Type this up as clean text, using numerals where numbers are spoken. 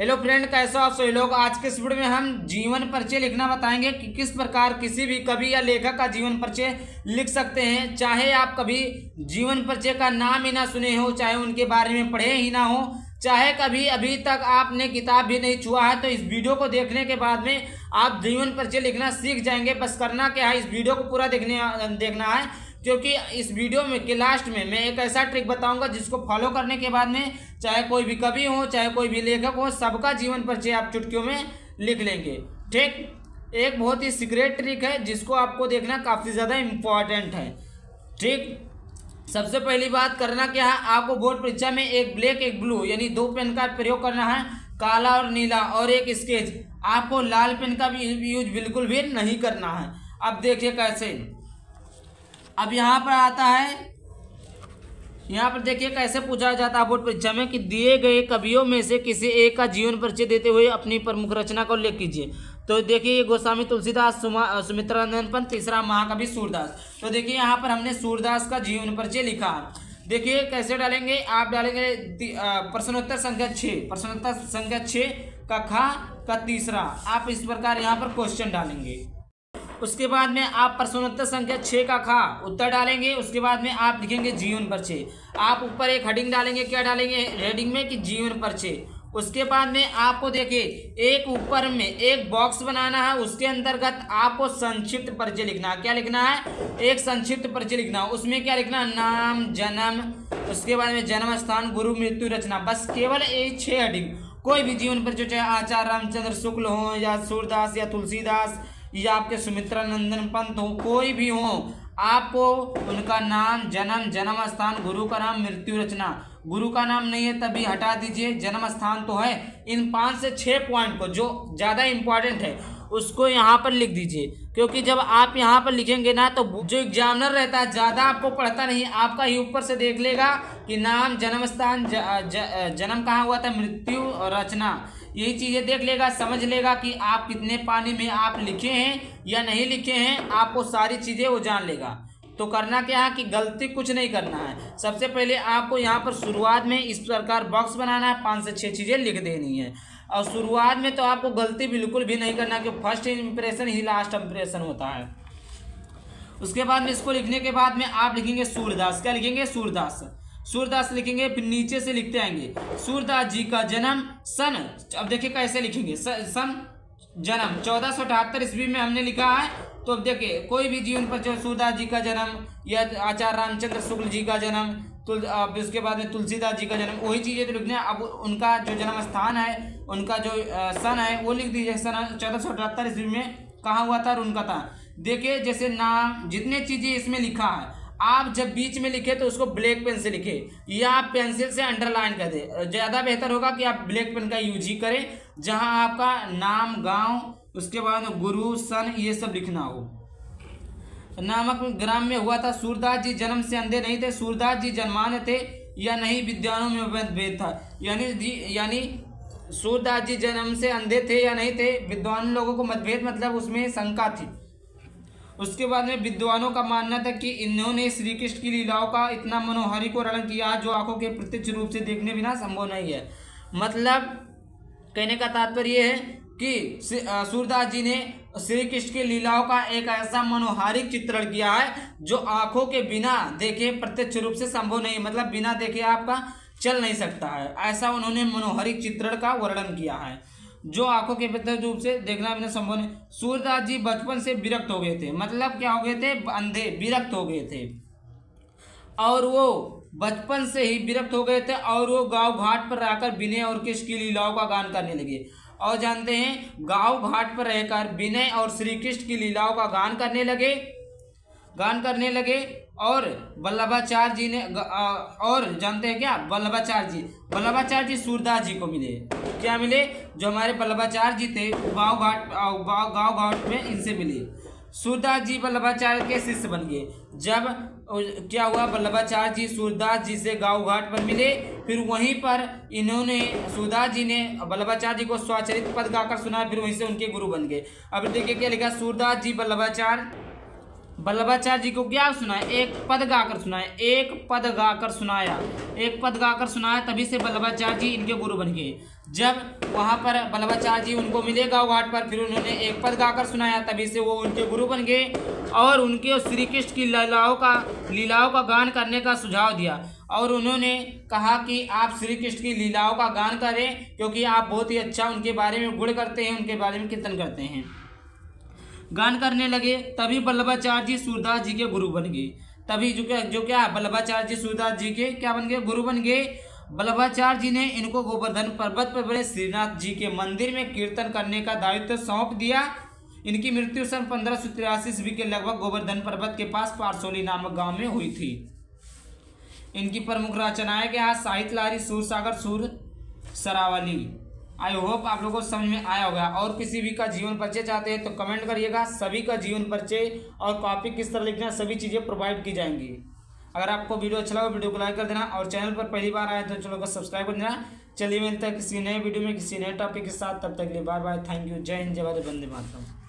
Hello friend, कैसे हो आप सभी लोग। आज के इस वीडियो में हम जीवन परिचय लिखना बताएंगे कि किस प्रकार किसी भी कवि या लेखक का जीवन परिचय लिख सकते हैं। चाहे आप कभी जीवन परिचय का नाम ही ना सुने हो, चाहे उनके बारे में पढ़े ही ना हो, चाहे कभी अभी तक आपने किताब भी नहीं छुआ है, तो इस वीडियो को देखने के बाद में आप जीवन परिचय लिखना सीख जाएंगे। बस करना क्या है, इस वीडियो को पूरा देखना है, क्योंकि इस वीडियो में के लास्ट में मैं एक ऐसा ट्रिक बताऊंगा जिसको फॉलो करने के बाद में चाहे कोई भी कवि हो, चाहे कोई भी लेखक हो, सबका जीवन परिचय आप चुटकियों में लिख लेंगे। ठीक, एक बहुत ही सीक्रेट ट्रिक है जिसको आपको देखना काफ़ी ज़्यादा इम्पॉर्टेंट है। ठीक, सबसे पहली बात करना क्या है, आपको बोर्ड परीक्षा में एक ब्लैक एक ब्लू यानी दो पेन का प्रयोग करना है, काला और नीला, और एक स्केच। आपको लाल पेन का भी यूज बिल्कुल भी नहीं करना है। अब देखिए कैसे, अब यहाँ पर आता है, यहाँ पर देखिए कैसे पूछा जाता है बोर्ड परीक्षा में कि दिए गए कवियों में से किसी एक का जीवन परिचय देते हुए अपनी प्रमुख रचना को उल्लेख कीजिए। तो देखिए ये गोस्वामी तुलसीदास, सुमित्रानंद पंत, तीसरा महाकवि सूरदास। तो देखिए यहाँ पर हमने सूरदास का जीवन परिचय लिखा है। देखिए कैसे डालेंगे, आप डालेंगे प्रश्नोत्तर संख्या 6, प्रश्नोत्तर संख्या 6 का खा का तीसरा, आप इस प्रकार यहाँ पर क्वेश्चन डालेंगे। उसके बाद में आप प्रश्नोत्तर संख्या 6 का खा उत्तर डालेंगे। उसके बाद में आप लिखेंगे जीवन परिचय। आप ऊपर एक हेडिंग डालेंगे, क्या डालेंगे हेडिंग में कि जीवन परिचय। उसके बाद में आपको देखिए एक ऊपर में एक बॉक्स बनाना है, उसके अंतर्गत आपको संक्षिप्त परिचय लिखना है। क्या लिखना है, एक संक्षिप्त परिचय लिखना है। उसमें क्या लिखना है, नाम, जन्म, उसके बाद में जन्म स्थान, गुरु, मृत्यु, रचना। बस केवल ये 6 हेडिंग। कोई भी जीवन परिचय, चाहे आचार्य रामचंद्र शुक्ल हो, या सूरदास, या तुलसीदास, या आपके सुमित्रानंदन पंत हो, कोई भी हो, आपको उनका नाम, जन्म, जन्म स्थान, गुरु का नाम, मृत्यु, रचना। गुरु का नाम नहीं है तभी हटा दीजिए, जन्म स्थान तो है। इन 5 से 6 पॉइंट को, जो ज़्यादा इंपॉर्टेंट है, उसको यहाँ पर लिख दीजिए। क्योंकि जब आप यहाँ पर लिखेंगे ना, तो जो एग्जामिनर रहता है ज़्यादा आपको पढ़ता नहीं, आपका ही ऊपर से देख लेगा कि नाम, जन्म स्थान, जन्म कहाँ हुआ था, मृत्यु और रचना, यही चीज़ें देख लेगा, समझ लेगा कि आप कितने पानी में आप लिखे हैं या नहीं लिखे हैं। आपको सारी चीज़ें वो जान लेगा। तो करना क्या है कि गलती कुछ नहीं करना है। सबसे पहले आपको यहाँ पर शुरुआत में इस प्रकार बॉक्स बनाना है, 5 से 6 चीज़ें लिख देनी है। और शुरुआत में तो आपको गलती बिल्कुल भी नहीं करना, क्योंकि फर्स्ट इंप्रेशन ही लास्ट इंप्रेशन होता है। उसके बाद में इसको लिखने के बाद में आप लिखेंगे सूरदास। क्या लिखेंगे, सूरदास। सूरदास लिखेंगे, फिर नीचे से लिखते आएंगे सूरदास जी का जन्म सन। अब देखिए कैसे लिखेंगे, सन जन्म 1478 ईस्वी में हमने लिखा है। तो अब देखिए कोई भी जीवन परिचय, सूरदास जी का जन्म या आचार्य रामचंद्र शुक्ल जी का जन्म, उसके बाद में तुलसीदास जी का जन्म, वही चीज़ें तो लिखने हैं। अब उनका जो जन्म स्थान है, उनका जो सन है, वो लिख दीजिए। सन 1478 ईस्वी में कहाँ हुआ था और उनका था। देखिए जैसे नाम, जितने चीज़ें इसमें लिखा है, आप जब बीच में लिखे तो उसको ब्लैक पेन से लिखे, या आप पेंसिल से अंडरलाइन कर दे। ज़्यादा बेहतर होगा कि आप ब्लैक पेन का यूज ही करें, जहां आपका नाम, गांव, उसके बाद गुरु, सन, ये सब लिखना हो। नामक ग्राम में हुआ था। सूरदास जी जन्म से अंधे नहीं थे। सूरदास जी जन्माने थे या नहीं, विद्वानों में मतभेद था। यानी सूरदास जी जन्म से अंधे थे या नहीं थे, विद्वान लोगों को मतभेद, मतलब उसमें शंका थी। उसके बाद में विद्वानों का मानना था कि इन्होंने श्री कृष्ण की लीलाओं का इतना मनोहारी को वर्णन किया जो आंखों के प्रत्यक्ष रूप से देखने बिना संभव नहीं है। मतलब कहने का तात्पर्य है कि सूरदास जी ने श्री कृष्ण की लीलाओं का एक ऐसा मनोहारी चित्रण किया है जो आंखों के बिना देखे प्रत्यक्ष रूप से संभव नहीं, मतलब बिना देखे आपका चल नहीं सकता है। ऐसा उन्होंने मनोहारी चित्रण का वर्णन किया है जो आंखों के प्रत्यक्ष रूप से देखना बिना संभव नहीं। सूरदास जी बचपन से विरक्त हो गए थे, मतलब क्या हो गए थे, अंधे, विरक्त हो गए थे। और वो बचपन से ही विरक्त हो गए थे, और वो गांव घाट पर रहकर विनय और कृष्ण की लीलाओं का गान करने लगे। और जानते हैं, गांव घाट पर रहकर विनय और श्री कृष्ण की लीलाओं का गान करने लगे। और वल्लभाचार्य जी ने, और जानते हैं क्या, वल्लभाचार्य जी सूरदास जी को मिले। क्या मिले, जो हमारे वल्लभाचार्य जी थे गांव घाट में इनसे मिले। सूरदास जी वल्लभाचार्य के शिष्य बन गए। जब क्या हुआ, वल्लभाचार्य जी सूरदास जी से गांव घाट पर मिले, फिर वहीं पर इन्होंने, सूरदास जी ने वल्लभाचार्य जी को स्वचरित पद गाकर सुना, फिर वहीं से उनके गुरु बन गए। अब देखिए क्या लिखा, सूरदास जी वल्लभाचार्य जी को क्या सुनाया, एक पद गाकर सुनाया, एक पद गाकर सुनाया, एक पद गाकर सुनाया, तभी से वल्लभाचार्य जी इनके गुरु बन गए। जब वहाँ पर वल्लभाचार्य जी उनको मिले गाँव घाट पर, फिर उन्होंने एक पद गाकर सुनाया, तभी से वो उनके गुरु बन गए और उनके श्री कृष्ण की लीलाओं का गान करने का सुझाव दिया। और उन्होंने कहा कि आप श्री कृष्ण की लीलाओं का गान करें, क्योंकि आप बहुत ही अच्छा उनके बारे में गुण करते हैं, उनके बारे में कीर्तन करते हैं। गान करने लगे, तभी वल्लभाचार्य जी सूरदास जी के गुरु बन गए। तभी जो क्या वल्लभाचार्य जी सूरदास जी के क्या बन गए, गुरु बन गए। वल्लभाचार्य जी ने इनको गोवर्धन पर्वत पर बने श्रीनाथ जी के मंदिर में कीर्तन करने का दायित्व सौंप दिया। इनकी मृत्यु सन 1583 ईस्वी के लगभग गोवर्धन पर्वत के पास पारसोली नामक गांव में हुई थी। इनकी प्रमुख रचनाएं क्या, साहित्य लहरी, सूरसागर, सूर सरावली। आई होप आप लोगों को समझ में आया होगा। और किसी भी का जीवन परिचय चाहते हैं तो कमेंट करिएगा। सभी का जीवन परिचय और कॉपी किस तरह लिखना, सभी चीज़ें प्रोवाइड की जाएंगी। अगर आपको वीडियो अच्छा लगा वीडियो को लाइक कर देना और चैनल पर पहली बार आए तो चैनल को सब्सक्राइब कर देना। चलिए मिलते हैं किसी नए वीडियो में किसी नए टॉपिक के साथ, तब तक के लिए बाय बाय, थैंक यू, जय हिंद, जय भारत, वंदे मातरम।